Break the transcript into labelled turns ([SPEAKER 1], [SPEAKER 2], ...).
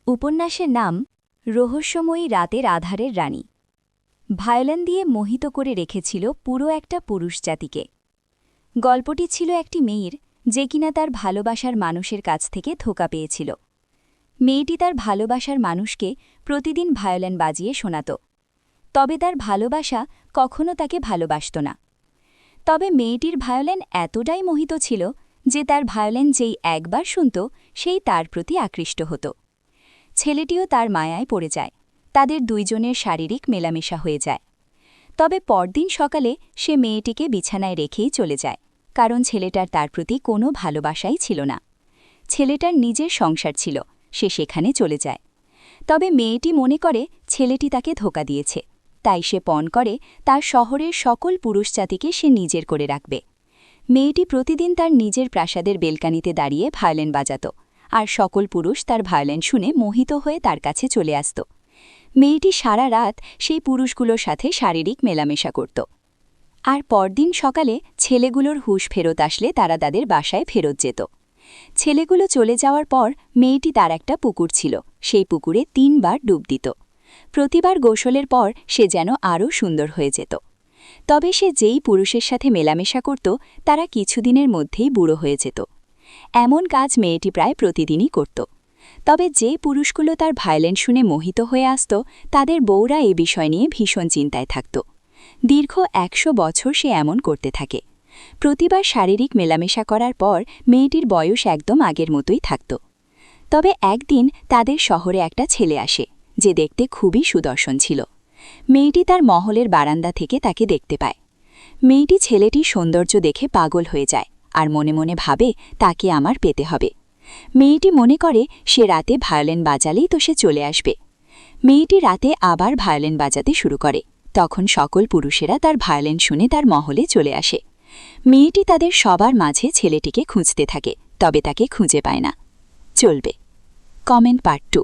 [SPEAKER 1] উপন্যাসের নাম রহস্যময়ী রাতের আধারের রানী। ভায়োলিন দিয়ে মোহিত করে রেখেছিল পুরো একটা পুরুষ জাতিকে। গল্পটি ছিল একটি মেয়ের, যে কিনা তার ভালোবাসার মানুষের কাছ থেকে ধোঁকা পেয়েছিল। মেয়েটি তার ভালোবাসার মানুষকে প্রতিদিন ভায়োলিন বাজিয়ে শোনাত, তবে তার ভালোবাসা কখনো তাকে ভালোবাসত না। তবে মেয়েটির ভায়োলিন এতটাই মোহিত ছিল যে তার ভায়োলিন যেই একবার শুনত সেই তার প্রতি আকৃষ্ট হতো। ছেলেটিও তার মায়ায় পড়ে যায়, তাদের দুইজনের শারীরিক মেলামেশা হয়ে যায়। তবে পরদিন সকালে সে মেয়েটিকে বিছানায় রেখেই চলে যায়, কারণ ছেলেটার তার প্রতি কোনো ভালোবাসাই ছিল না। ছেলেটার নিজের সংসার ছিল, সে সেখানে চলে যায়। তবে মেয়েটি মনে করে ছেলেটি তাকে ধোঁকা দিয়েছে, তাই সে পণ করে তার শহরের সকল পুরুষ জাতিকে সে নিজের করে রাখবে। মেয়েটি প্রতিদিন তার নিজের প্রাসাদের বেলকানিতে দাঁড়িয়ে ভায়োলিন বাজাত, আর সকল পুরুষ তার ভায়োলিন শুনে মোহিত হয়ে তার কাছে চলে আসত। মেয়েটি সারা রাত সেই পুরুষগুলোর সাথে শারীরিক মেলামেশা করত। আর পরদিন সকালে ছেলেগুলোর হুঁশ ফেরত আসলে তারা তাদের বাসায় ফেরত যেত। ছেলেগুলো চলে যাওয়ার পর মেয়েটি তার একটা পুকুর ছিল, সেই পুকুরে 3 বার ডুব দিত। প্রতিবার গোসলের পর সে যেন আরও সুন্দর হয়ে যেত। তবে সে যেই পুরুষের সাথে মেলামেশা করত তারা কিছুদিনের মধ্যেই বুড়ো হয়ে যেত। এমন কাজ মেয়েটি প্রায় প্রতিদিনই করত। তবে যে পুরুষগুলো তার ভায়োলিন শুনে মোহিত হয়ে আসত তাদের বউরা এ বিষয় নিয়ে ভীষণ চিন্তায় থাকত। দীর্ঘ 100 বছর সে এমন করতে থাকে। প্রতিবার শারীরিক মেলামেশা করার পর মেয়েটির বয়স একদম আগের মতোই থাকত। তবে একদিন তাদের শহরে একটা ছেলে আসে, যে দেখতে খুবই সুদর্শন ছিল। মেয়েটি তার মহলের বারান্দা থেকে তাকে দেখতে পায়। মেয়েটি ছেলেটির সৌন্দর্য দেখে পাগল হয়ে যায়, আর মনে মনে ভাবে তাকে আমার পেতে হবে। মেয়েটি মনে করে সে রাতে ভায়োলিন বাজালেই তো সে চলে আসবে। মেয়েটি রাতে আবার ভায়োলিন বাজাতে শুরু করে। তখন সকল পুরুষেরা তার ভায়োলিন শুনে তার মহলে চলে আসে। মেয়েটি তাদের সবার মাঝে ছেলেটিকে খুঁজতে থাকে, তবে তাকে খুঁজে পায় না। চলবে। Comment part 2।